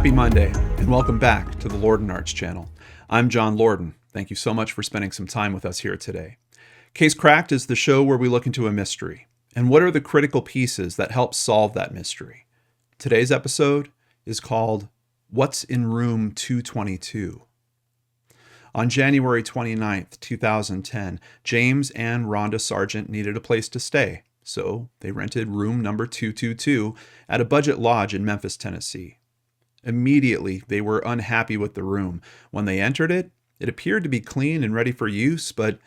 Happy Monday, and welcome back to the Lorden Arts channel. I'm John Lorden. Thank you so much for spending some time with us here today. Case Cracked is the show where we look into a mystery, and what are the critical pieces that help solve that mystery. Today's episode is called What's in Room 222? On January 29th, 2010, James and Rhonda Sargent needed a place to stay, so they rented room number 222 at a budget lodge in Memphis, Tennessee. Immediately, they were unhappy with the room. When they entered it, it appeared to be clean and ready for use, but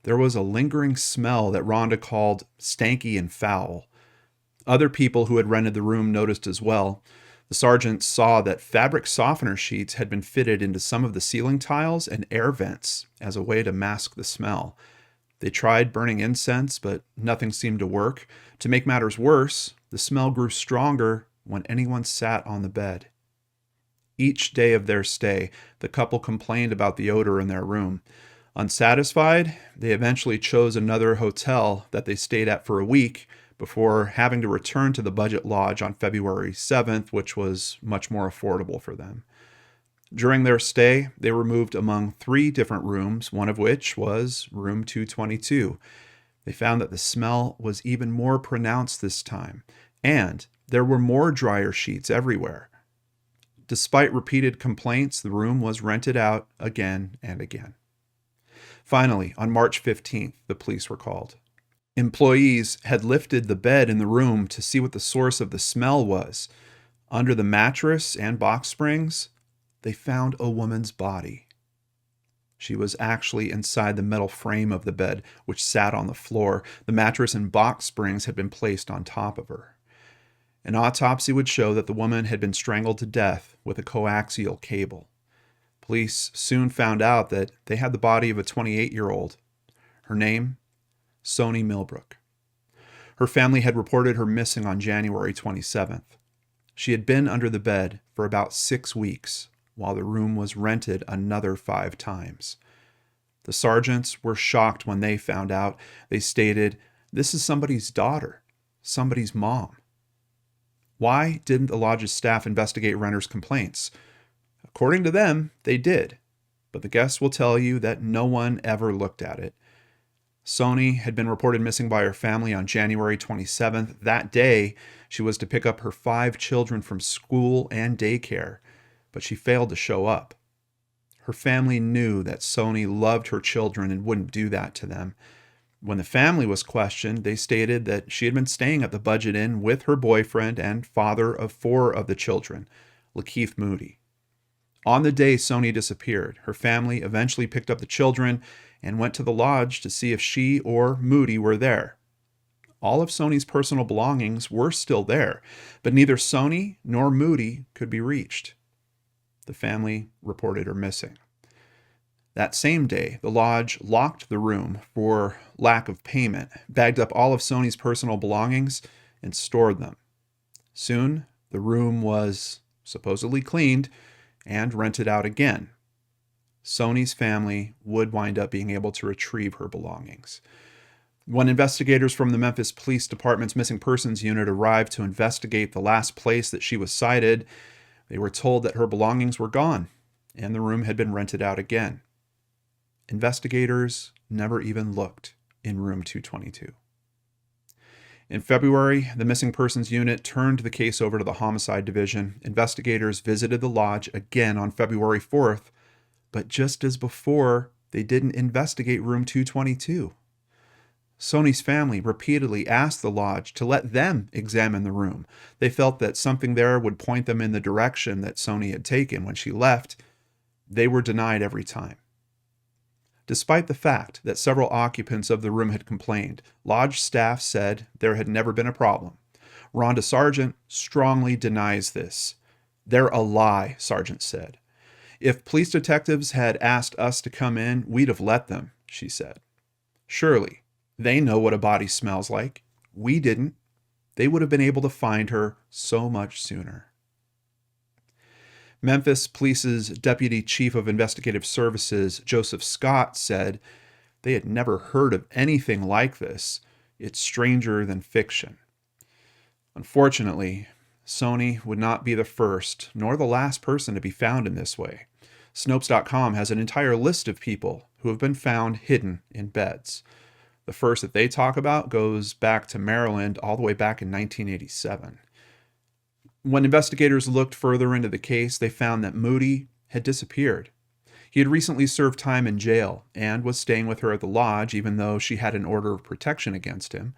there was a lingering smell that Rhonda called stanky and foul. Other people who had rented the room noticed as well. The sergeants saw that fabric softener sheets had been fitted into some of the ceiling tiles and air vents as a way to mask the smell. They tried burning incense, but nothing seemed to work. To make matters worse, the smell grew stronger when anyone sat on the bed. Each day of their stay, the couple complained about the odor in their room. Unsatisfied, they eventually chose another hotel that they stayed at for a week before having to return to the budget lodge on February 7th, which was much more affordable for them. During their stay, they were moved among 3 different rooms, one of which was room 222. They found that the smell was even more pronounced this time, and there were more dryer sheets everywhere. Despite repeated complaints, the room was rented out again and again. Finally, on March 15th, the police were called. Employees had lifted the bed in the room to see what the source of the smell was. Under the mattress and box springs, they found a woman's body. She was actually inside the metal frame of the bed, which sat on the floor. The mattress and box springs had been placed on top of her. An autopsy would show that the woman had been strangled to death with a coaxial cable. Police soon found out that they had the body of a 28-year-old. Her name? Soni Millbrook. Her family had reported her missing on January 27th. She had been under the bed for about 6 weeks, while the room was rented another 5 times. The sergeants were shocked when they found out. They stated, "This is somebody's daughter, somebody's mom." Why didn't the lodge's staff investigate renters' complaints? According to them, they did, but the guests will tell you that no one ever looked at it. Soni had been reported missing by her family on January 27th. That day, she was to pick up her 5 children from school and daycare, but she failed to show up. Her family knew that Soni loved her children and wouldn't do that to them. When the family was questioned, they stated that she had been staying at the Budget Inn with her boyfriend and father of 4 of the children, Lakeith Moody. On the day Soni disappeared, her family eventually picked up the children and went to the lodge to see if she or Moody were there. All of Soni's personal belongings were still there, but neither Soni nor Moody could be reached. The family reported her missing. That same day, the lodge locked the room for lack of payment, bagged up all of Soni's personal belongings, and stored them. Soon, the room was supposedly cleaned and rented out again. Soni's family would wind up being able to retrieve her belongings. When investigators from the Memphis Police Department's Missing Persons Unit arrived to investigate the last place that she was sighted, they were told that her belongings were gone and the room had been rented out again. Investigators never even looked in room 222. In February, the Missing Persons Unit turned the case over to the Homicide Division. Investigators visited the lodge again on February 4th, but just as before, they didn't investigate room 222. Soni's family repeatedly asked the lodge to let them examine the room. They felt that something there would point them in the direction that Soni had taken when she left. They were denied every time. Despite the fact that several occupants of the room had complained, lodge staff said there had never been a problem. Rhonda Sargent strongly denies this. "They're a lie," Sargent said. "If police detectives had asked us to come in, we'd have let them," she said. "Surely, they know what a body smells like. We didn't. They would have been able to find her so much sooner." Memphis Police's Deputy Chief of Investigative Services, Joseph Scott, said they had never heard of anything like this. It's stranger than fiction. Unfortunately, Sony would not be the first nor the last person to be found in this way. Snopes.com has an entire list of people who have been found hidden in beds. The first that they talk about goes back to Maryland all the way back in 1987. When investigators looked further into the case, they found that Moody had disappeared. He had recently served time in jail and was staying with her at the lodge, even though she had an order of protection against him.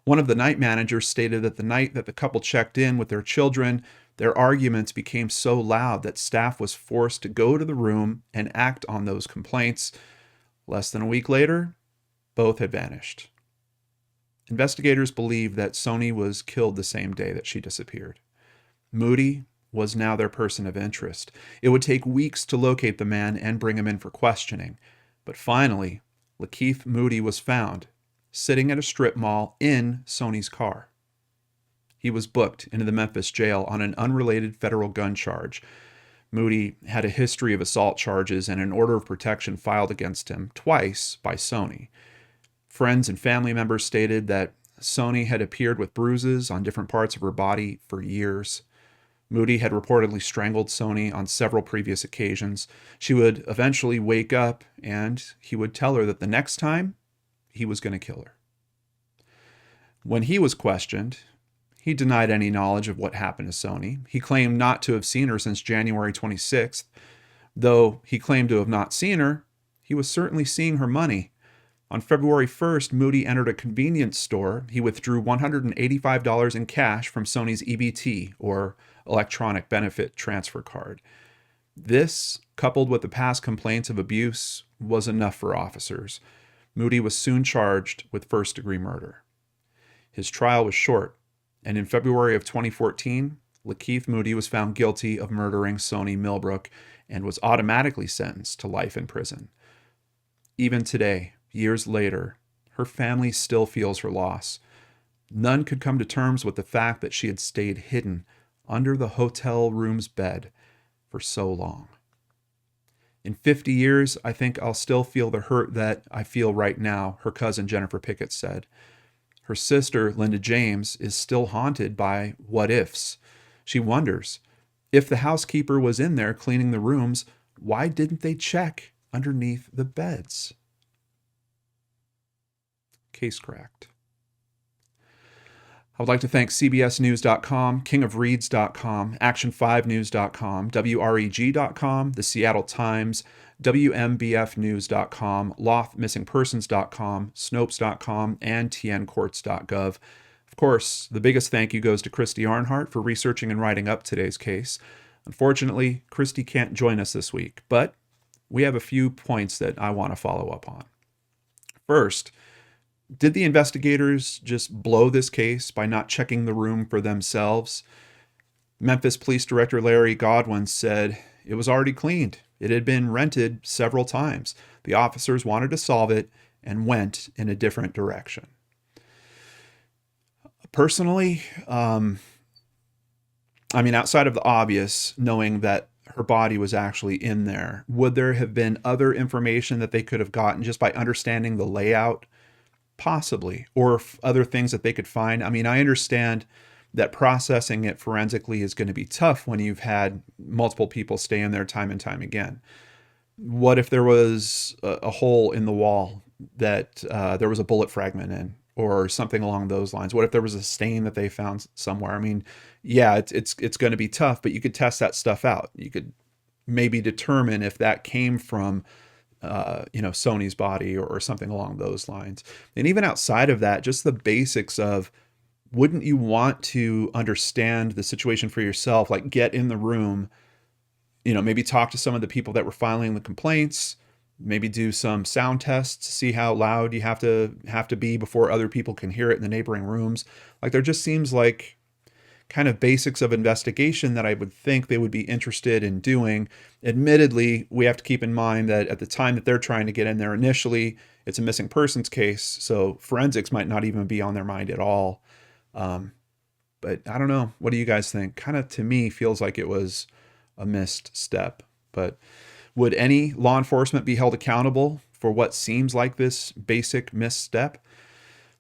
One of the night managers stated that the night that the couple checked in with their children, their arguments became so loud that staff was forced to go to the room and act on those complaints. Less than a week later, both had vanished. Investigators believe that Sony was killed the same day that she disappeared. Moody was now their person of interest. It would take weeks to locate the man and bring him in for questioning. But finally, Lakeith Moody was found, sitting at a strip mall in Sony's car. He was booked into the Memphis jail on an unrelated federal gun charge. Moody had a history of assault charges and an order of protection filed against him twice by Sony. Friends and family members stated that Sony had appeared with bruises on different parts of her body for years. Moody had reportedly strangled Sony on several previous occasions. She would eventually wake up and he would tell her that the next time he was going to kill her. When he was questioned, he denied any knowledge of what happened to Sony. He claimed not to have seen her since January 26th. Though he claimed to have not seen her, he was certainly seeing her money. On February 1st, Moody entered a convenience store. He withdrew $185 in cash from Sony's EBT, or electronic benefit transfer card. This, coupled with the past complaints of abuse, was enough for officers. Moody was soon charged with first-degree murder. His trial was short, and in February of 2014, Lakeith Moody was found guilty of murdering Sony Millbrook and was automatically sentenced to life in prison. Even today, years later, her family still feels her loss. None could come to terms with the fact that she had stayed hidden under the hotel room's bed for so long. In 50 years, I think I'll still feel the hurt that I feel right now, her cousin Jennifer Pickett said. Her sister, Linda James, is still haunted by what ifs. She wonders, if the housekeeper was in there cleaning the rooms, why didn't they check underneath the beds? Case cracked. I would like to thank CBSNews.com, KingofReads.com, Action5News.com, WREG.com, The Seattle Times, WMBFNews.com, LothMissingPersons.com, Snopes.com, and TNCourts.gov. Of course, the biggest thank you goes to Christy Arnhart for researching and writing up today's case. Unfortunately, Christy can't join us this week, but we have a few points that I want to follow up on. First, did the investigators just blow this case by not checking the room for themselves? Memphis Police Director Larry Godwin said it was already cleaned. It had been rented several times. The officers wanted to solve it and went in a different direction. Personally, outside of the obvious, knowing that her body was actually in there, would there have been other information that they could have gotten just by understanding the layout? Possibly, or other things that they could find. I understand that processing it forensically is going to be tough when you've had multiple people stay in there time and time again. What if there was a hole in the wall that there was a bullet fragment in, or something along those lines? What if there was a stain that they found somewhere? It's going to be tough, but you could test that stuff out. You could maybe determine if that came from Sony's body or something along those lines. And even outside of that, just the basics of, wouldn't you want to understand the situation for yourself? Like, get in the room, maybe talk to some of the people that were filing the complaints, maybe do some sound tests to see how loud you have to be before other people can hear it in the neighboring rooms. Like, there just seems like kind of basics of investigation that I would think they would be interested in doing. Admittedly, we have to keep in mind that at the time that they're trying to get in there initially, it's a missing persons case, so forensics might not even be on their mind at all. But I don't know. What do you guys think? Kind of, to me, feels like it was a missed step. But would any law enforcement be held accountable for what seems like this basic misstep?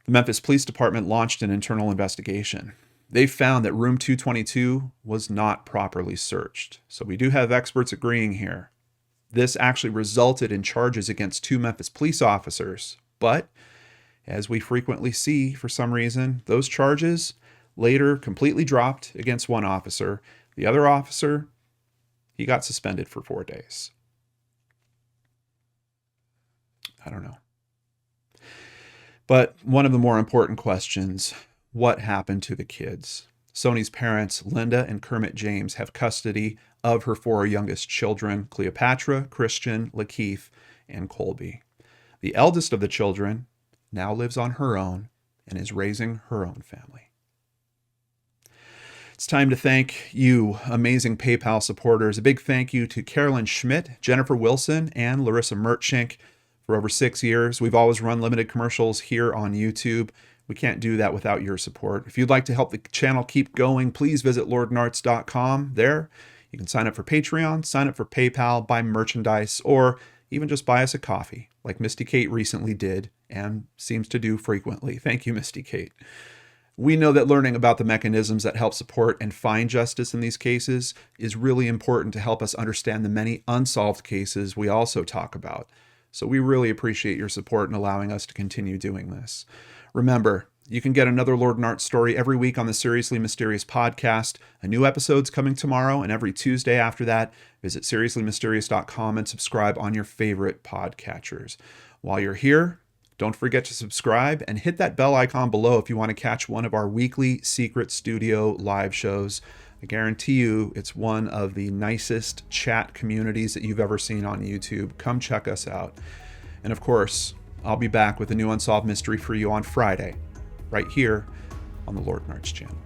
The Memphis Police Department launched an internal investigation. They found that room 222 was not properly searched. So we do have experts agreeing here. This actually resulted in charges against 2 Memphis police officers. But as we frequently see, for some reason, those charges later completely dropped against one officer. The other officer, he got suspended for 4 days. I don't know. But one of the more important questions, what happened to the kids? Soni's parents, Linda and Kermit James, have custody of her 4 youngest children, Cleopatra, Christian, Lakeith, and Colby. The eldest of the children now lives on her own and is raising her own family. It's time to thank you, amazing PayPal supporters. A big thank you to Carolyn Schmidt, Jennifer Wilson, and Larissa Mertschink. For over 6 years, we've always run limited commercials here on YouTube. We can't do that without your support. If you'd like to help the channel keep going, please visit lordandarts.com. There, you can sign up for Patreon, sign up for PayPal, buy merchandise, or even just buy us a coffee, like Misty Kate recently did and seems to do frequently. Thank you, Misty Kate. We know that learning about the mechanisms that help support and find justice in these cases is really important to help us understand the many unsolved cases we also talk about. So we really appreciate your support in allowing us to continue doing this. Remember, you can get another Lord and Art story every week on the Seriously Mysterious podcast. A new episode's coming tomorrow, and every Tuesday after that, visit seriouslymysterious.com and subscribe on your favorite podcatchers. While you're here, don't forget to subscribe and hit that bell icon below if you want to catch one of our weekly Secret Studio live shows. I guarantee you it's one of the nicest chat communities that you've ever seen on YouTube. Come check us out. And of course, I'll be back with a new Unsolved Mystery for you on Friday, right here on the Lord and Arts channel.